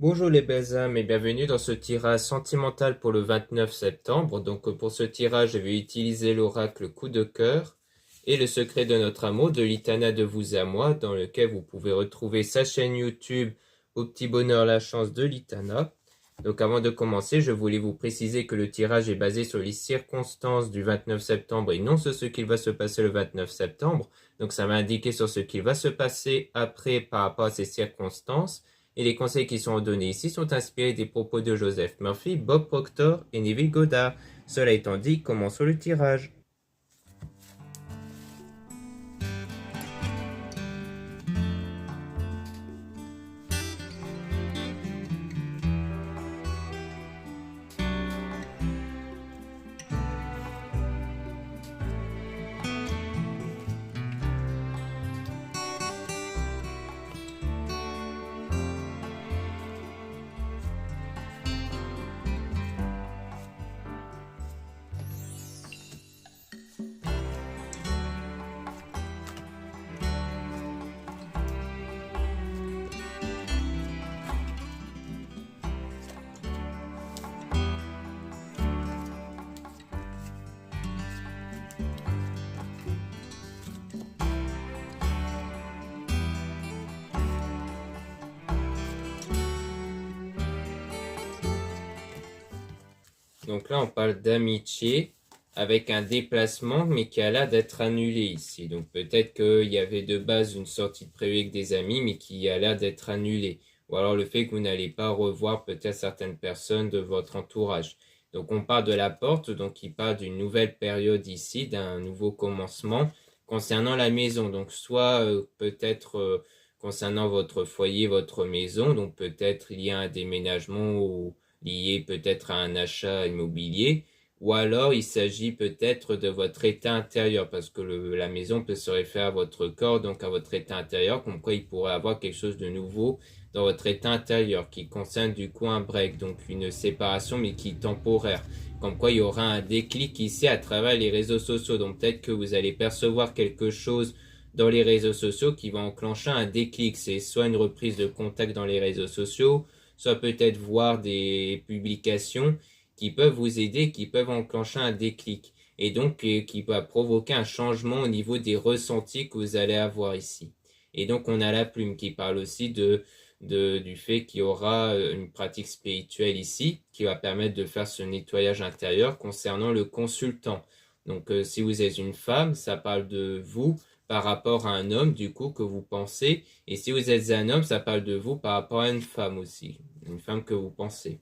Bonjour les belles âmes et bienvenue dans ce tirage sentimental pour le 29 septembre. Donc pour ce tirage, je vais utiliser l'oracle coup de cœur et le secret de notre amour de l'Itana de vous à moi, dans lequel vous pouvez retrouver sa chaîne YouTube Au petit bonheur la chance de l'Itana. Donc avant de commencer, je voulais vous préciser que le tirage est basé sur les circonstances du 29 septembre et non sur ce qu'il va se passer le 29 septembre. Donc ça m'a indiqué sur ce qu'il va se passer après par rapport à ces circonstances. Et les conseils qui sont donnés ici sont inspirés des propos de Joseph Murphy, Bob Proctor et Neville Goddard. Cela étant dit, commençons le tirage. Donc là, on parle d'amitié avec un déplacement, mais qui a l'air d'être annulé ici. Donc peut-être qu'il y avait de base une sortie de prévue avec des amis, mais qui a l'air d'être annulée. Ou alors le fait que vous n'allez pas revoir peut-être certaines personnes de votre entourage. Donc on parle de la porte, donc qui parle d'une nouvelle période ici, d'un nouveau commencement concernant la maison. Donc soit peut-être concernant votre foyer, votre maison, donc peut-être il y a un déménagement ou lié peut-être à un achat immobilier, ou alors il s'agit peut-être de votre état intérieur, parce que la maison peut se référer à votre corps, donc à votre état intérieur, comme quoi il pourrait avoir quelque chose de nouveau dans votre état intérieur, qui concerne du coup un break, donc une séparation, mais qui est temporaire. Comme quoi il y aura un déclic ici à travers les réseaux sociaux, donc peut-être que vous allez percevoir quelque chose dans les réseaux sociaux qui va enclencher un déclic. C'est soit une reprise de contact dans les réseaux sociaux, soit peut-être voir des publications qui peuvent vous aider, qui peuvent enclencher un déclic et donc qui va provoquer un changement au niveau des ressentis que vous allez avoir ici. Et donc on a la plume qui parle aussi du fait qu'il y aura une pratique spirituelle ici qui va permettre de faire ce nettoyage intérieur concernant le consultant. Donc si vous êtes une femme, ça parle de vous par rapport à un homme du coup que vous pensez, et si vous êtes un homme, ça parle de vous par rapport à une femme aussi, une femme que vous pensez.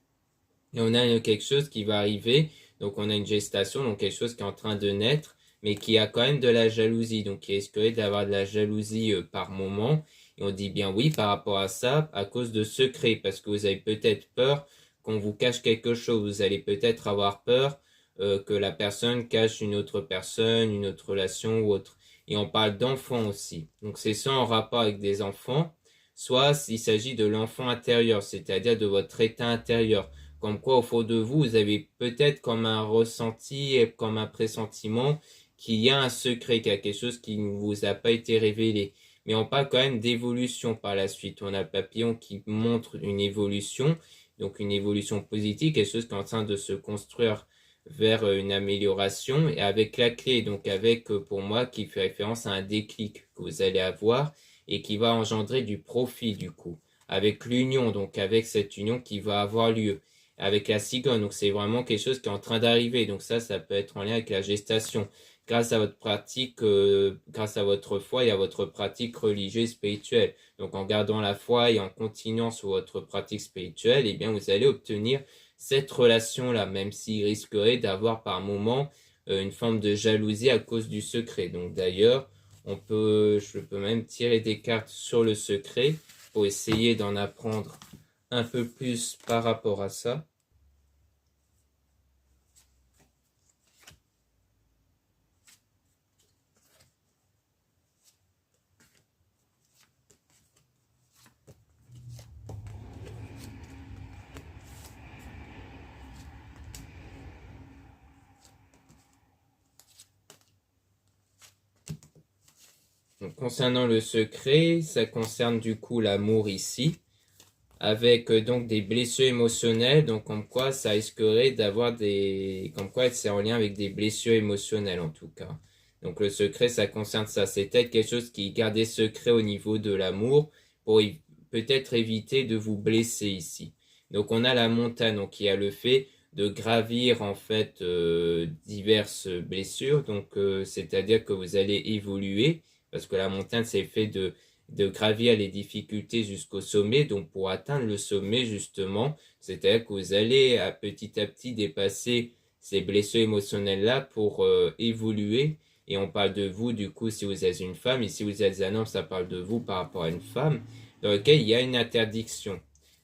Et on a quelque chose qui va arriver, donc on a une gestation, donc quelque chose qui est en train de naître, mais qui a quand même de la jalousie, donc qui risquerait d'avoir de la jalousie par moment. Et on dit bien oui par rapport à ça, à cause de secrets, parce que vous avez peut-être peur qu'on vous cache quelque chose, vous allez peut-être avoir peur que la personne cache une autre personne, une autre relation ou autre. Et on parle d'enfants aussi. Donc c'est ça en rapport avec des enfants, soit il s'agit de l'enfant intérieur, c'est-à-dire de votre état intérieur. Comme quoi, au fond de vous, vous avez peut-être comme un ressenti, comme un pressentiment qu'il y a un secret, qu'il y a quelque chose qui ne vous a pas été révélé. Mais on parle quand même d'évolution par la suite. On a le papillon qui montre une évolution, donc une évolution positive, quelque chose qui est en train de se construire vers une amélioration, et avec la clé, donc avec, pour moi, qui fait référence à un déclic que vous allez avoir et qui va engendrer du profit du coup, avec l'union, donc avec cette union qui va avoir lieu avec la cigogne. Donc c'est vraiment quelque chose qui est en train d'arriver. Donc ça peut être en lien avec la gestation. Grâce à votre pratique, grâce à votre foi et à votre pratique religieuse spirituelle. Donc en gardant la foi et en continuant sur votre pratique spirituelle, eh bien vous allez obtenir cette relation-là, même s'il risquerait d'avoir par moment une forme de jalousie à cause du secret. Donc d'ailleurs, je peux même tirer des cartes sur le secret pour essayer d'en apprendre un peu plus par rapport à ça. Donc, concernant le secret, ça concerne du coup l'amour ici. avec donc des blessures émotionnelles, donc comme quoi ça risquerait d'avoir comme quoi c'est en lien avec des blessures émotionnelles en tout cas. Donc le secret, ça concerne ça. C'est peut-être quelque chose qui gardait secret au niveau de l'amour pour peut-être éviter de vous blesser ici. Donc on a la montagne, donc il y a le fait de gravir en fait diverses blessures, donc c'est-à-dire que vous allez évoluer, parce que la montagne c'est fait de gravir les difficultés jusqu'au sommet. Donc pour atteindre le sommet justement, c'est-à-dire que vous allez à petit dépasser ces blessures émotionnelles-là pour évoluer. Et on parle de vous du coup si vous êtes une femme, et si vous êtes un homme, ça parle de vous par rapport à une femme, dans lequel il y a une interdiction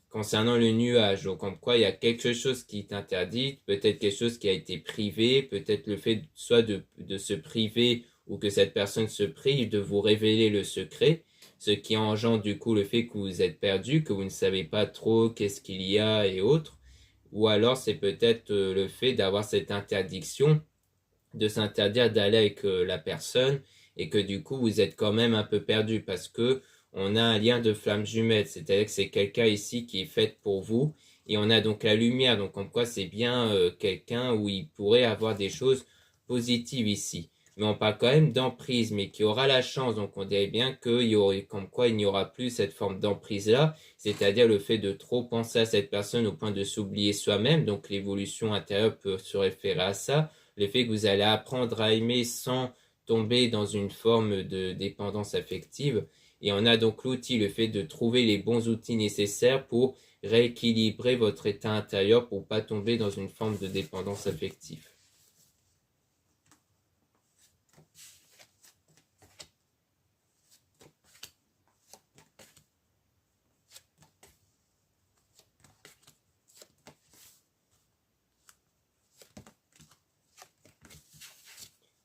concernant le nuage. Donc comme quoi il y a quelque chose qui est interdit, peut-être quelque chose qui a été privé, peut-être le fait soit de se priver ou que cette personne se prive de vous révéler le secret, ce qui engendre du coup le fait que vous êtes perdu, que vous ne savez pas trop qu'est-ce qu'il y a et autres. Ou alors c'est peut-être le fait d'avoir cette interdiction, de s'interdire d'aller avec la personne, et que du coup vous êtes quand même un peu perdu parce que on a un lien de flamme jumelle, c'est-à-dire que c'est quelqu'un ici qui est fait pour vous, et on a donc la lumière, donc comme quoi c'est bien quelqu'un où il pourrait avoir des choses positives ici. Mais on parle quand même d'emprise, mais qui aura la chance, donc on dirait bien qu'il y aurait, comme quoi il n'y aura plus cette forme d'emprise-là, c'est-à-dire le fait de trop penser à cette personne au point de s'oublier soi-même, donc l'évolution intérieure peut se référer à ça, le fait que vous allez apprendre à aimer sans tomber dans une forme de dépendance affective. Et on a donc l'outil, le fait de trouver les bons outils nécessaires pour rééquilibrer votre état intérieur pour pas tomber dans une forme de dépendance affective.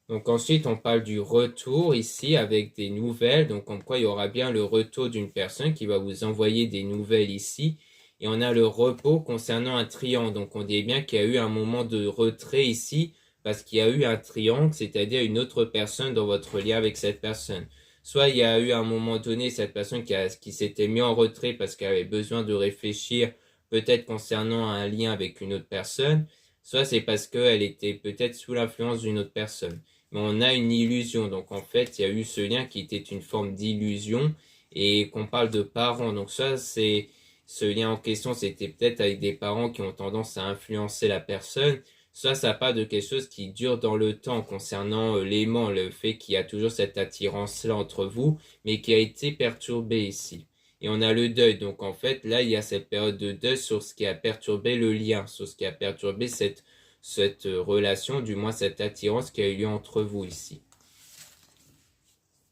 Donc ensuite, on parle du retour ici avec des nouvelles. Donc comme quoi il y aura bien le retour d'une personne qui va vous envoyer des nouvelles ici. Et on a le repos concernant un triangle. Donc on dit bien qu'il y a eu un moment de retrait ici parce qu'il y a eu un triangle, c'est-à-dire une autre personne dans votre lien avec cette personne. Soit il y a eu à un moment donné cette personne qui s'était mis en retrait parce qu'elle avait besoin de réfléchir peut-être concernant un lien avec une autre personne. Soit c'est parce qu'elle était peut-être sous l'influence d'une autre personne, mais on a une illusion. Donc en fait, il y a eu ce lien qui était une forme d'illusion, et qu'on parle de parents. Donc ça, c'est ce lien en question, c'était peut-être avec des parents qui ont tendance à influencer la personne. Ça parle de quelque chose qui dure dans le temps concernant l'aimant, le fait qu'il y a toujours cette attirance-là entre vous, mais qui a été perturbée ici. Et on a le deuil. Donc en fait, là, il y a cette période de deuil sur ce qui a perturbé le lien, sur ce qui a perturbé cette relation, du moins cette attirance qui a eu lieu entre vous ici.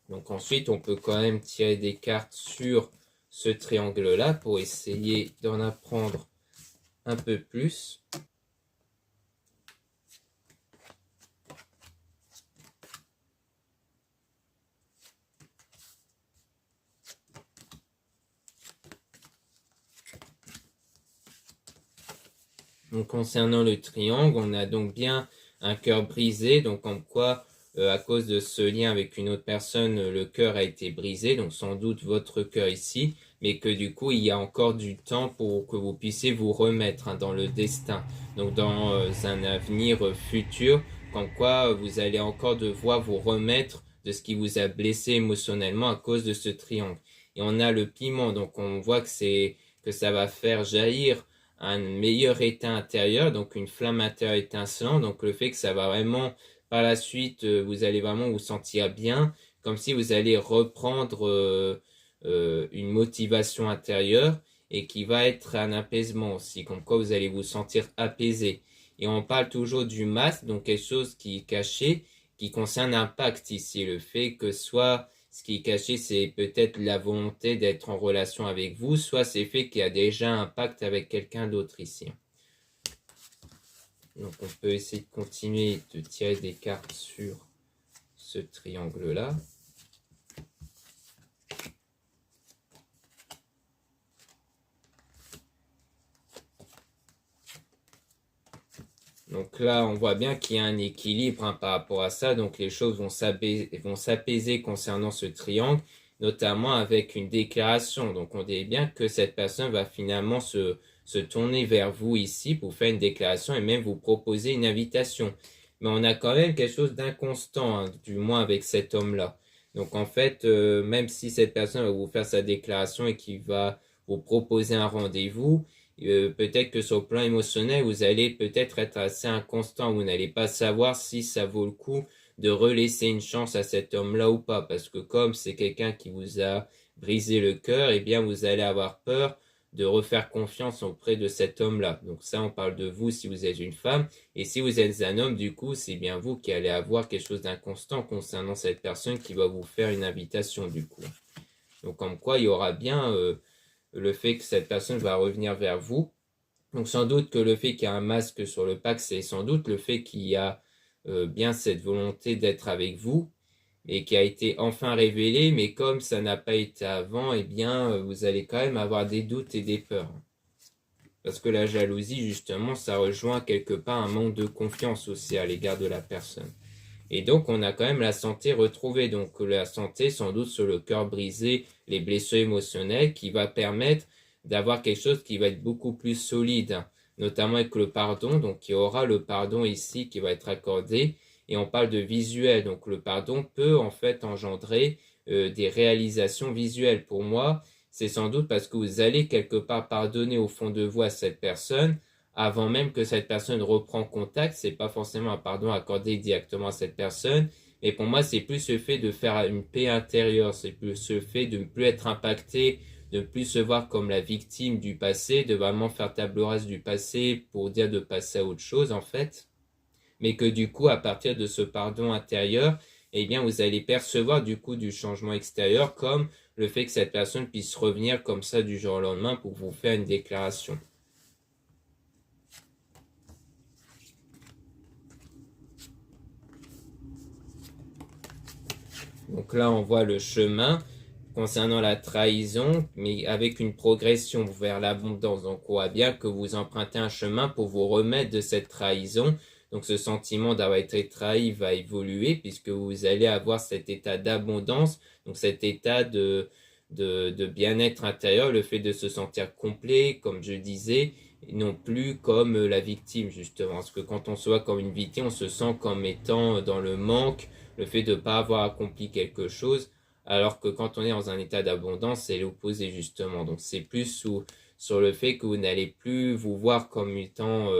Donc ensuite, on peut quand même tirer des cartes sur ce triangle-là pour essayer d'en apprendre un peu plus. Donc concernant le triangle, on a donc bien un cœur brisé, donc comme quoi à cause de ce lien avec une autre personne, le cœur a été brisé, donc sans doute votre cœur ici, mais que du coup il y a encore du temps pour que vous puissiez vous remettre dans le destin, donc dans un avenir futur, comme quoi vous allez encore devoir vous remettre de ce qui vous a blessé émotionnellement à cause de ce triangle. Et on a le piment, donc on voit que ça va faire jaillir un meilleur état intérieur, donc une flamme intérieure étincelante, donc le fait que ça va vraiment, par la suite, vous allez vraiment vous sentir bien, comme si vous allez reprendre une motivation intérieure, et qui va être un apaisement aussi, comme quoi vous allez vous sentir apaisé. Et on parle toujours du masque, donc quelque chose qui est caché, qui concerne l'impact ici, le fait que soit ce qui est caché, c'est peut-être la volonté d'être en relation avec vous, soit c'est le fait qu'il y a déjà un pacte avec quelqu'un d'autre ici. Donc on peut essayer de continuer de tirer des cartes sur ce triangle-là. Donc là, on voit bien qu'il y a un équilibre par rapport à ça. Donc les choses vont s'apaiser concernant ce triangle. notamment avec une déclaration. Donc on dit bien que cette personne va finalement se tourner vers vous ici pour faire une déclaration et même vous proposer une invitation. Mais on a quand même quelque chose d'inconstant, hein, du moins avec cet homme-là. Donc en fait, même si cette personne va vous faire sa déclaration et qu'il va vous proposer un rendez-vous, peut-être que sur le plan émotionnel, vous allez peut-être être assez inconstant. Vous n'allez pas savoir si ça vaut le coup de relaisser une chance à cet homme-là ou pas. Parce que comme c'est quelqu'un qui vous a brisé le cœur, eh bien vous allez avoir peur de refaire confiance auprès de cet homme-là. Donc ça, on parle de vous si vous êtes une femme. Et si vous êtes un homme, du coup, c'est bien vous qui allez avoir quelque chose d'inconstant concernant cette personne qui va vous faire une invitation, du coup. Donc comme quoi, il y aura bien le fait que cette personne va revenir vers vous. Donc sans doute que le fait qu'il y a un masque sur le pack, c'est sans doute le fait qu'il y a bien cette volonté d'être avec vous et qui a été enfin révélée, mais comme ça n'a pas été avant, eh bien vous allez quand même avoir des doutes et des peurs. Parce que la jalousie, justement, ça rejoint quelque part un manque de confiance aussi à l'égard de la personne. Et donc, on a quand même la santé retrouvée. Donc, la santé, sans doute, sur le cœur brisé, les blessures émotionnelles, qui va permettre d'avoir quelque chose qui va être beaucoup plus solide, hein, notamment avec le pardon. Donc, il y aura le pardon ici qui va être accordé. Et on parle de visuel. Donc, le pardon peut, en fait, engendrer des réalisations visuelles. Pour moi, c'est sans doute parce que vous allez quelque part pardonner au fond de vous à cette personne avant même que cette personne reprend contact. C'est pas forcément un pardon accordé directement à cette personne, mais pour moi, c'est plus le fait de faire une paix intérieure, c'est plus le fait de ne plus être impacté, de ne plus se voir comme la victime du passé, de vraiment faire table rase du passé pour dire de passer à autre chose, en fait. Mais que du coup, à partir de ce pardon intérieur, eh bien, vous allez percevoir du coup du changement extérieur comme le fait que cette personne puisse revenir comme ça du jour au lendemain pour vous faire une déclaration. Donc là, on voit le chemin concernant la trahison, mais avec une progression vers l'abondance. Donc on voit bien que vous empruntez un chemin pour vous remettre de cette trahison. Donc ce sentiment d'avoir été trahi va évoluer puisque vous allez avoir cet état d'abondance, donc cet état de bien-être intérieur, le fait de se sentir complet, comme je disais, non plus comme la victime justement. Parce que quand on se voit comme une victime, on se sent comme étant dans le manque, le fait de ne pas avoir accompli quelque chose, alors que quand on est dans un état d'abondance, c'est l'opposé justement. Donc c'est plus sur le fait que vous n'allez plus vous voir comme étant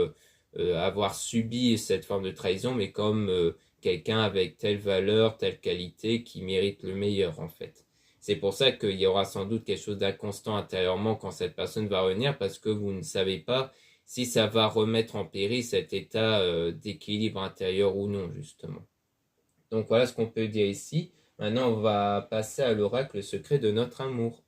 avoir subi cette forme de trahison, mais comme quelqu'un avec telle valeur, telle qualité qui mérite le meilleur en fait. C'est pour ça qu'il y aura sans doute quelque chose d'inconstant intérieurement quand cette personne va revenir, parce que vous ne savez pas si ça va remettre en péril cet état d'équilibre intérieur ou non justement. Donc voilà ce qu'on peut dire ici. Maintenant, on va passer à l'oracle secret de notre amour.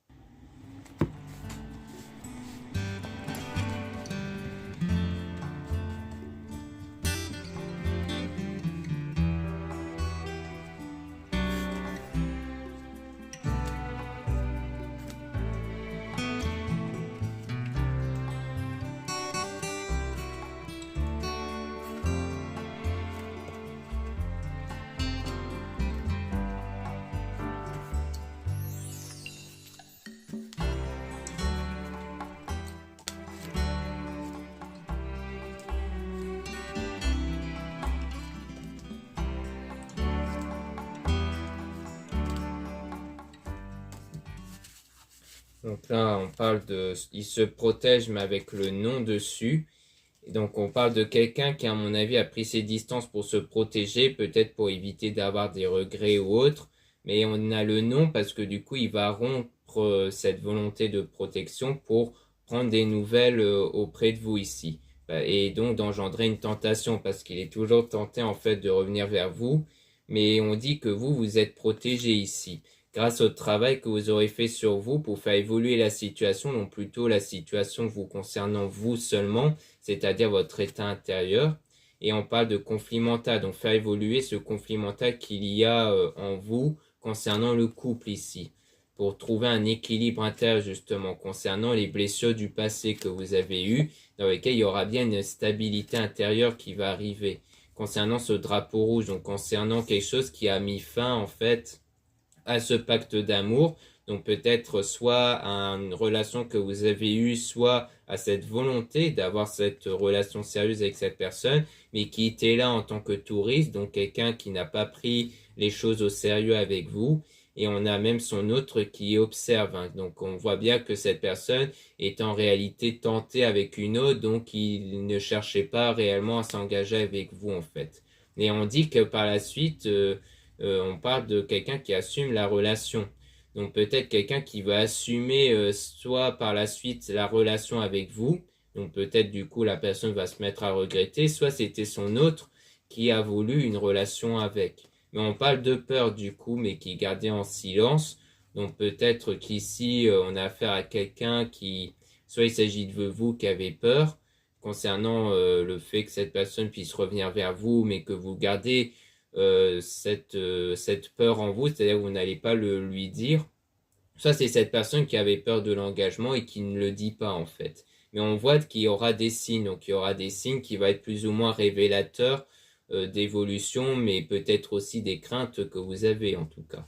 Donc là, on parle de... Il se protège, mais avec le nom dessus. Et donc, on parle de quelqu'un qui, à mon avis, a pris ses distances pour se protéger, peut-être pour éviter d'avoir des regrets ou autre. Mais on a le nom parce que du coup, il va rompre cette volonté de protection pour prendre des nouvelles auprès de vous ici. Et donc, d'engendrer une tentation parce qu'il est toujours tenté, en fait, de revenir vers vous. Mais on dit que vous, vous êtes protégé ici grâce au travail que vous aurez fait sur vous pour faire évoluer la situation, non plutôt la situation vous concernant vous seulement, c'est-à-dire votre état intérieur. Et on parle de conflit mental, donc faire évoluer ce conflit mental qu'il y a en vous concernant le couple ici, pour trouver un équilibre intérieur justement concernant les blessures du passé que vous avez eues, dans lesquelles il y aura bien une stabilité intérieure qui va arriver. Concernant ce drapeau rouge, donc concernant quelque chose qui a mis fin en fait à ce pacte d'amour. Donc peut-être soit à une relation que vous avez eue, soit à cette volonté d'avoir cette relation sérieuse avec cette personne, mais qui était là en tant que touriste, donc quelqu'un qui n'a pas pris les choses au sérieux avec vous. Et on a même son autre qui observe, hein. Donc on voit bien que cette personne est en réalité tentée avec une autre, donc il ne cherchait pas réellement à s'engager avec vous en fait. Et on dit que par la suite, on parle de quelqu'un qui assume la relation. Donc peut-être quelqu'un qui va assumer soit par la suite la relation avec vous, donc peut-être du coup la personne va se mettre à regretter, soit c'était son autre qui a voulu une relation avec. Mais on parle de peur du coup, mais qui est gardée en silence. Donc peut-être qu'ici on a affaire à quelqu'un qui, soit il s'agit de vous qui avez peur concernant le fait que cette personne puisse revenir vers vous, mais que vous gardez cette peur en vous, c'est-à-dire que vous n'allez pas le lui dire. Ça, c'est cette personne qui avait peur de l'engagement et qui ne le dit pas en fait. Mais on voit qu'il y aura des signes, donc il y aura des signes qui vont être plus ou moins révélateurs d'évolution, mais peut-être aussi des craintes que vous avez en tout cas.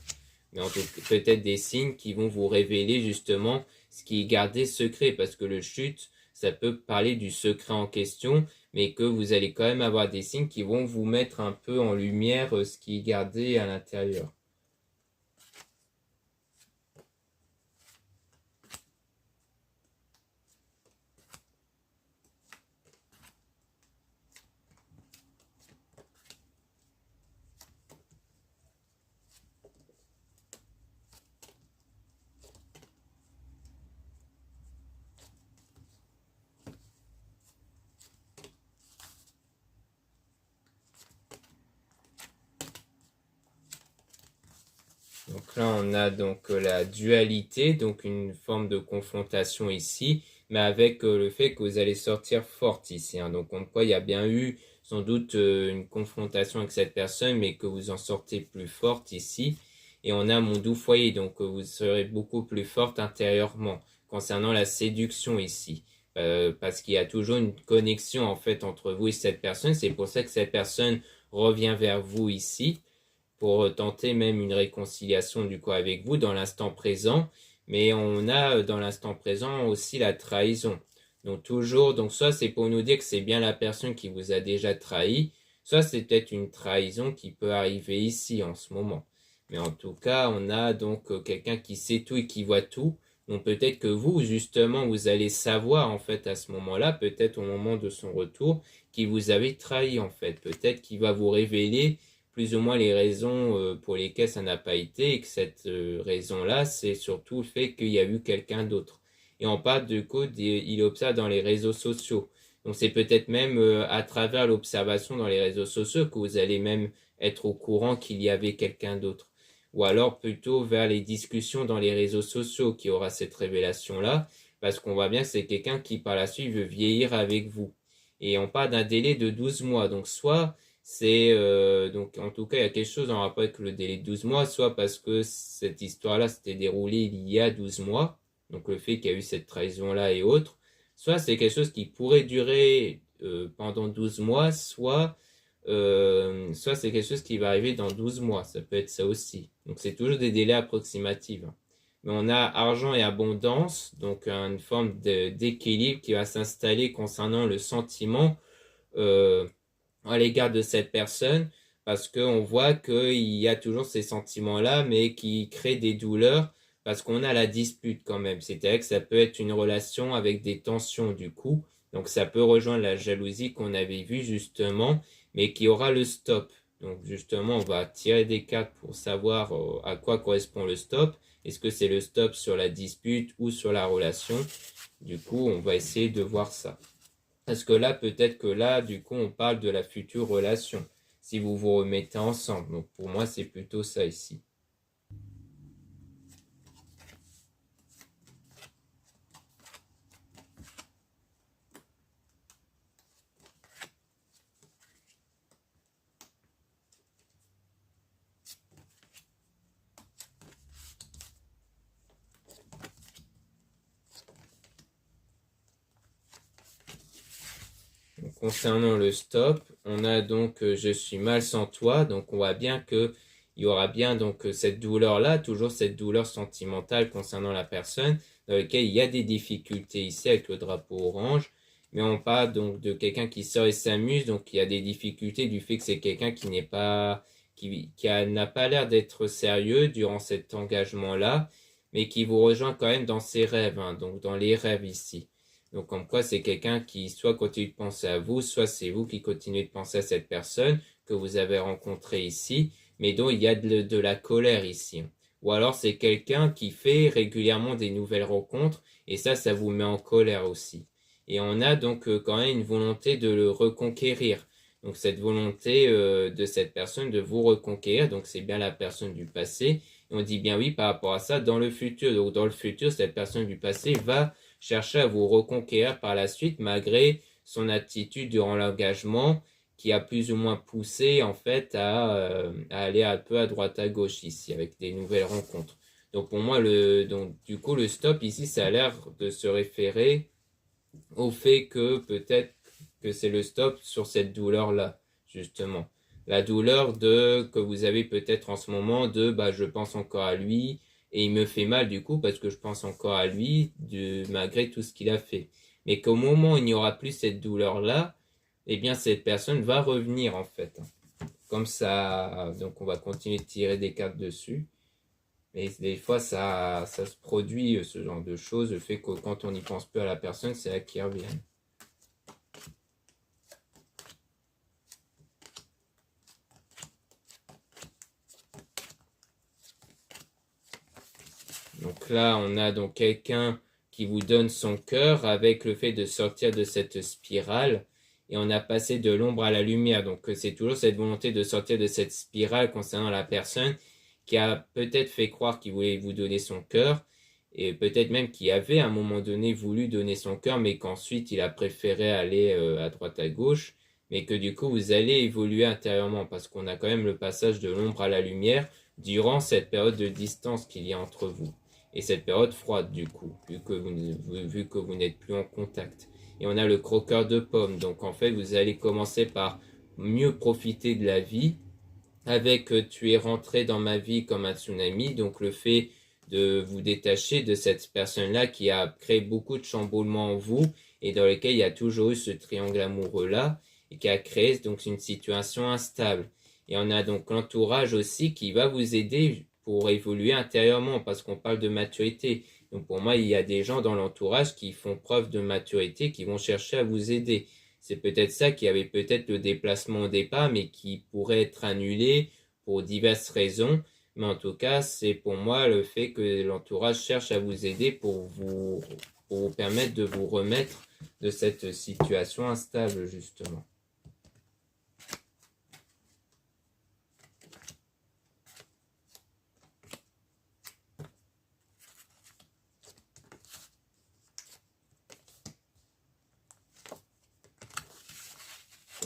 Mais en tout cas, peut-être des signes qui vont vous révéler justement ce qui est gardé secret, parce que le chute, ça peut parler du secret en question, mais que vous allez quand même avoir des signes qui vont vous mettre un peu en lumière ce qui est gardé à l'intérieur. Donc là, on a donc la dualité, donc une forme de confrontation ici, mais avec le fait que vous allez sortir forte ici, hein. Donc on voit, il y a bien eu sans doute une confrontation avec cette personne, mais que vous en sortez plus forte ici. Et on a mon doux foyer, donc vous serez beaucoup plus forte intérieurement concernant la séduction ici. Parce qu'il y a toujours une connexion en fait entre vous et cette personne. C'est pour ça que cette personne revient vers vous ici pour tenter même une réconciliation du coup avec vous dans l'instant présent. Mais on a dans l'instant présent aussi la trahison. Donc toujours, donc soit c'est pour nous dire que c'est bien la personne qui vous a déjà trahi, soit c'est peut-être une trahison qui peut arriver ici en ce moment. Mais en tout cas, on a donc quelqu'un qui sait tout et qui voit tout. Donc peut-être que vous, justement, vous allez savoir en fait à ce moment-là, peut-être au moment de son retour, qu'il vous avait trahi en fait. Peut-être qu'il va vous révéler plus ou moins les raisons pour lesquelles ça n'a pas été, et que cette raison-là, c'est surtout le fait qu'il y a eu quelqu'un d'autre. Et on parle du coup, il observe dans les réseaux sociaux. Donc c'est peut-être même à travers l'observation dans les réseaux sociaux que vous allez même être au courant qu'il y avait quelqu'un d'autre. Ou alors plutôt vers les discussions dans les réseaux sociaux qui aura cette révélation-là, parce qu'on voit bien que c'est quelqu'un qui par la suite veut vieillir avec vous. Et on parle d'un délai de 12 mois. Donc soit c'est donc en tout cas il y a quelque chose en rapport avec le délai de 12 mois, soit parce que cette histoire-là s'était déroulée il y a 12 mois, donc le fait qu'il y a eu cette trahison-là et autres, soit c'est quelque chose qui pourrait durer pendant 12 mois, soit c'est quelque chose qui va arriver dans 12 mois, ça peut être ça aussi. Donc c'est toujours des délais approximatifs, hein. Mais on a argent et abondance, donc une forme d'équilibre qui va s'installer concernant le sentiment euh, à l'égard de cette personne, parce qu'on voit qu'il y a toujours ces sentiments-là, mais qui créent des douleurs, parce qu'on a la dispute quand même. C'est-à-dire que ça peut être une relation avec des tensions du coup, donc ça peut rejoindre la jalousie qu'on avait vue justement, mais qui aura le stop. Donc justement, on va tirer des cartes pour savoir à quoi correspond le stop. Est-ce que c'est le stop sur la dispute ou sur la relation? Du coup, on va essayer de voir ça. Parce que là, peut-être que là, du coup, on parle de la future relation, si vous vous remettez ensemble. Donc pour moi, c'est plutôt ça ici. Donc, concernant le stop, on a donc je suis mal sans toi. Donc on voit bien que il y aura bien donc cette douleur-là, toujours cette douleur sentimentale concernant la personne, dans laquelle il y a des difficultés ici avec le drapeau orange. Mais on parle donc de quelqu'un qui sort et s'amuse, donc il y a des difficultés du fait que c'est quelqu'un qui n'est pas, n'a pas l'air d'être sérieux durant cet engagement-là, mais qui vous rejoint quand même dans ses rêves, hein, donc dans les rêves ici. Donc comme quoi c'est quelqu'un qui soit continue de penser à vous, soit c'est vous qui continuez de penser à cette personne que vous avez rencontrée ici, mais dont il y a de la colère ici. Ou alors c'est quelqu'un qui fait régulièrement des nouvelles rencontres, et ça vous met en colère aussi. Et on a donc quand même une volonté de le reconquérir. Donc cette volonté de cette personne de vous reconquérir, donc c'est bien la personne du passé. Et on dit bien oui par rapport à ça dans le futur. Donc dans le futur, cette personne du passé va chercher à vous reconquérir par la suite malgré son attitude durant l'engagement qui a plus ou moins poussé en fait à aller un peu à droite à gauche ici avec des nouvelles rencontres. Donc pour moi, donc du coup le stop ici, ça a l'air de se référer au fait que peut-être que c'est le stop sur cette douleur-là, justement. La douleur que vous avez peut-être en ce moment je pense encore à lui et il me fait mal du coup parce que je pense encore à lui malgré tout ce qu'il a fait. Mais qu'au moment où il n'y aura plus cette douleur-là, eh bien cette personne va revenir en fait. Comme ça, donc on va continuer de tirer des cartes dessus. Mais des fois, ça se produit, ce genre de choses, le fait que quand on n'y pense plus à la personne, c'est là qu'il revient. Donc là, on a donc quelqu'un qui vous donne son cœur avec le fait de sortir de cette spirale. Et on a passé de l'ombre à la lumière. Donc c'est toujours cette volonté de sortir de cette spirale concernant la personne qui a peut-être fait croire qu'il voulait vous donner son cœur. Et peut-être même qu'il avait à un moment donné voulu donner son cœur, mais qu'ensuite il a préféré aller à droite à gauche. Mais que du coup vous allez évoluer intérieurement parce qu'on a quand même le passage de l'ombre à la lumière durant cette période de distance qu'il y a entre vous. Et cette période froide du coup, vu que vous n'êtes plus en contact. Et on a le croqueur de pommes. Donc en fait, vous allez commencer par mieux profiter de la vie avec tu es rentré dans ma vie comme un tsunami. Donc le fait de vous détacher de cette personne-là qui a créé beaucoup de chamboulements en vous et dans lequel il y a toujours eu ce triangle amoureux-là et qui a créé donc une situation instable. Et on a donc l'entourage aussi qui va vous aider pour évoluer intérieurement parce qu'on parle de maturité. Donc pour moi, il y a des gens dans l'entourage qui font preuve de maturité, qui vont chercher à vous aider. C'est peut-être ça qui avait peut-être le déplacement au départ, mais qui pourrait être annulé pour diverses raisons. Mais en tout cas, c'est pour moi le fait que l'entourage cherche à vous aider pour vous permettre de vous remettre de cette situation instable, justement.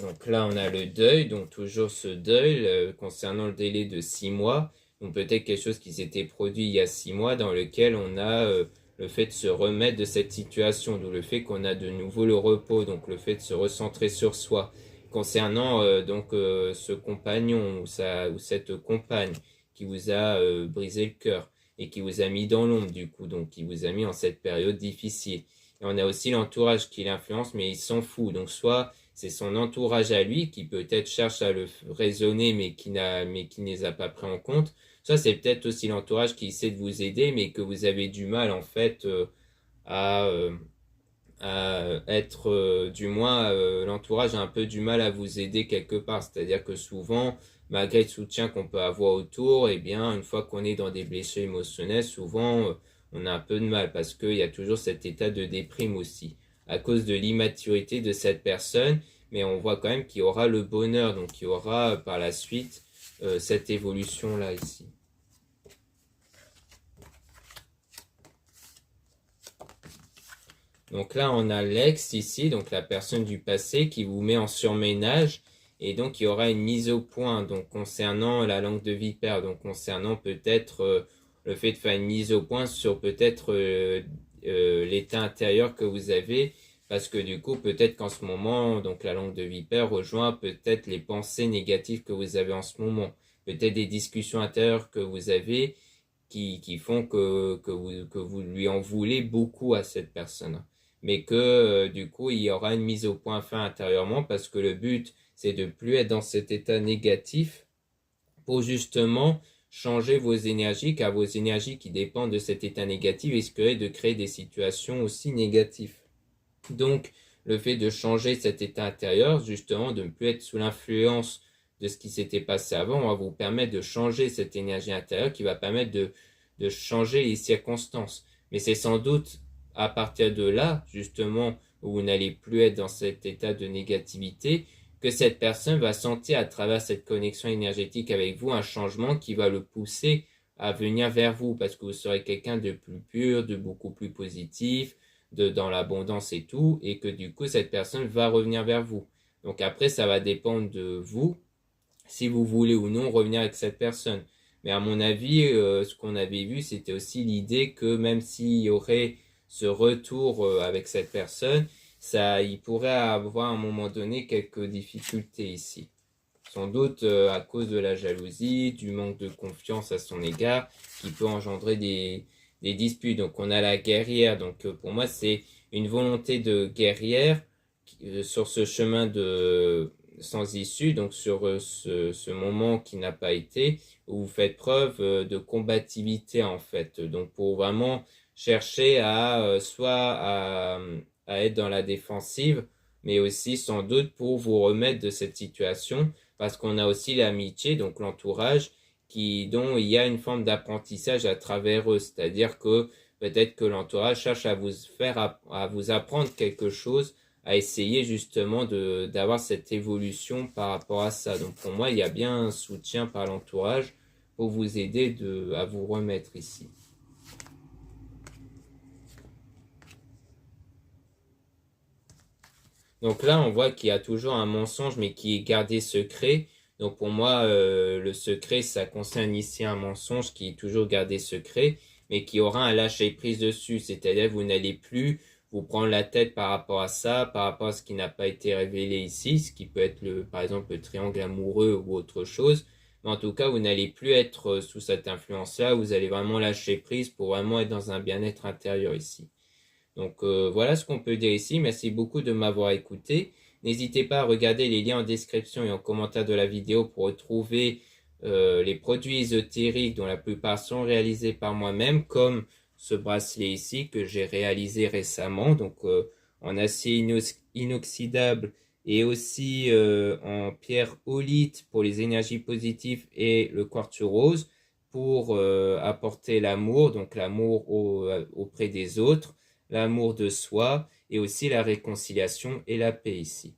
Donc là, on a le deuil, donc toujours ce deuil concernant le délai de 6 mois. Donc peut-être quelque chose qui s'était produit il y a 6 mois dans lequel on a le fait de se remettre de cette situation, d'où le fait qu'on a de nouveau le repos, donc le fait de se recentrer sur soi. Concernant ce compagnon ou cette compagne qui vous a brisé le cœur et qui vous a mis dans l'ombre du coup, donc qui vous a mis en cette période difficile. Et on a aussi l'entourage qui l'influence, mais il s'en fout. Donc soit c'est son entourage à lui qui peut-être cherche à le raisonner mais qui ne les a pas pris en compte. Ça, c'est peut-être aussi l'entourage qui essaie de vous aider mais que vous avez du mal en fait à, euh, à être, du moins l'entourage a un peu du mal à vous aider quelque part. C'est-à-dire que souvent, malgré le soutien qu'on peut avoir autour, eh bien, une fois qu'on est dans des blessures émotionnelles, souvent on a un peu de mal parce qu'il y a toujours cet état de déprime aussi à cause de l'immaturité de cette personne, mais on voit quand même qu'il y aura le bonheur, donc il y aura par la suite cette évolution-là ici. Donc là, on a l'ex ici, donc la personne du passé qui vous met en surménage, et donc il y aura une mise au point, donc concernant la langue de vipère, donc concernant peut-être le fait de faire une mise au point sur peut-être l'état intérieur que vous avez, parce que du coup, peut-être qu'en ce moment, donc la langue de vipère rejoint peut-être les pensées négatives que vous avez en ce moment. peut-être des discussions intérieures que vous avez qui font que vous lui en voulez beaucoup à cette personne. Mais que du coup, il y aura une mise au point fin intérieurement parce que le but, c'est de plus être dans cet état négatif pour justement changer vos énergies, car vos énergies qui dépendent de cet état négatif risqueraient de créer des situations aussi négatives. Donc, le fait de changer cet état intérieur, justement, de ne plus être sous l'influence de ce qui s'était passé avant, va vous permettre de changer cette énergie intérieure qui va permettre de changer les circonstances. Mais c'est sans doute à partir de là, justement, où vous n'allez plus être dans cet état de négativité, que cette personne va sentir à travers cette connexion énergétique avec vous un changement qui va le pousser à venir vers vous parce que vous serez quelqu'un de plus pur, de beaucoup plus positif, dans l'abondance et tout, et que du coup cette personne va revenir vers vous. Donc après ça va dépendre de vous si vous voulez ou non revenir avec cette personne. Mais à mon avis, ce qu'on avait vu, c'était aussi l'idée que même s'il y aurait ce retour avec cette personne, il pourrait avoir à un moment donné quelques difficultés ici. Sans doute à cause de la jalousie, du manque de confiance à son égard, qui peut engendrer des disputes. Donc on a la guerrière. Donc pour moi, c'est une volonté de guerrière sur ce chemin de sans issue, donc sur ce moment qui n'a pas été, où vous faites preuve de combativité en fait. Donc pour vraiment chercher à être dans la défensive, mais aussi sans doute pour vous remettre de cette situation, parce qu'on a aussi l'amitié, donc l'entourage, dont il y a une forme d'apprentissage à travers eux, c'est-à-dire que peut-être que l'entourage cherche à à vous apprendre quelque chose, à essayer justement d'avoir cette évolution par rapport à ça. Donc pour moi, il y a bien un soutien par l'entourage pour vous aider à vous remettre ici. Donc là, on voit qu'il y a toujours un mensonge, mais qui est gardé secret. Donc pour moi, le secret, ça concerne ici un mensonge qui est toujours gardé secret, mais qui aura un lâcher-prise dessus. C'est-à-dire que vous n'allez plus vous prendre la tête par rapport à ça, par rapport à ce qui n'a pas été révélé ici, ce qui peut être par exemple le triangle amoureux ou autre chose. Mais en tout cas, vous n'allez plus être sous cette influence-là, vous allez vraiment lâcher prise pour vraiment être dans un bien-être intérieur ici. Donc voilà ce qu'on peut dire ici. Merci beaucoup de m'avoir écouté. N'hésitez pas à regarder les liens en description et en commentaire de la vidéo pour retrouver les produits ésotériques dont la plupart sont réalisés par moi-même, comme ce bracelet ici que j'ai réalisé récemment, donc en acier inoxydable et aussi en pierre aulite pour les énergies positives et le quartz rose pour apporter l'amour, donc l'amour auprès des autres, l'amour de soi et aussi la réconciliation et la paix ici.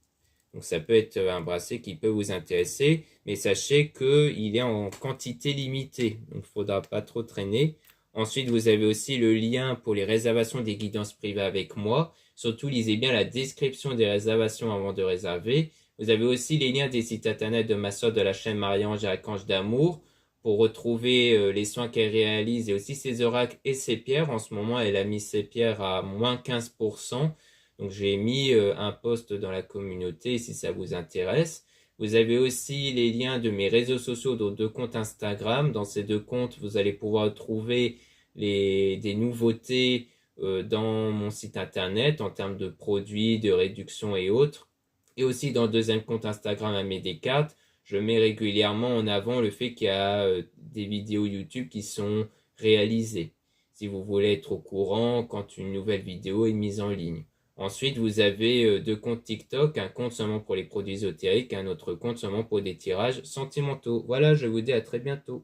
Donc ça peut être un bracelet qui peut vous intéresser, mais sachez qu'il est en quantité limitée, donc il ne faudra pas trop traîner. Ensuite, vous avez aussi le lien pour les réservations des guidances privées avec moi. Surtout, lisez bien la description des réservations avant de réserver. Vous avez aussi les liens des sites internet de ma soeur de la chaîne Marie-Ange et Archange d'Amour pour retrouver les soins qu'elle réalise et aussi ses oracles et ses pierres. En ce moment, elle a mis ses pierres à moins 15%. Donc, j'ai mis un post dans la communauté si ça vous intéresse. Vous avez aussi les liens de mes réseaux sociaux, dont 2 comptes Instagram. Dans ces 2 comptes, vous allez pouvoir trouver des nouveautés dans mon site internet en termes de produits, de réduction et autres. Et aussi dans le 2e compte Instagram Aimé Descartes, je mets régulièrement en avant le fait qu'il y a des vidéos YouTube qui sont réalisées. Si vous voulez être au courant quand une nouvelle vidéo est mise en ligne. Ensuite, vous avez 2 comptes TikTok, un compte seulement pour les produits ésotériques et un autre compte seulement pour des tirages sentimentaux. Voilà, je vous dis à très bientôt.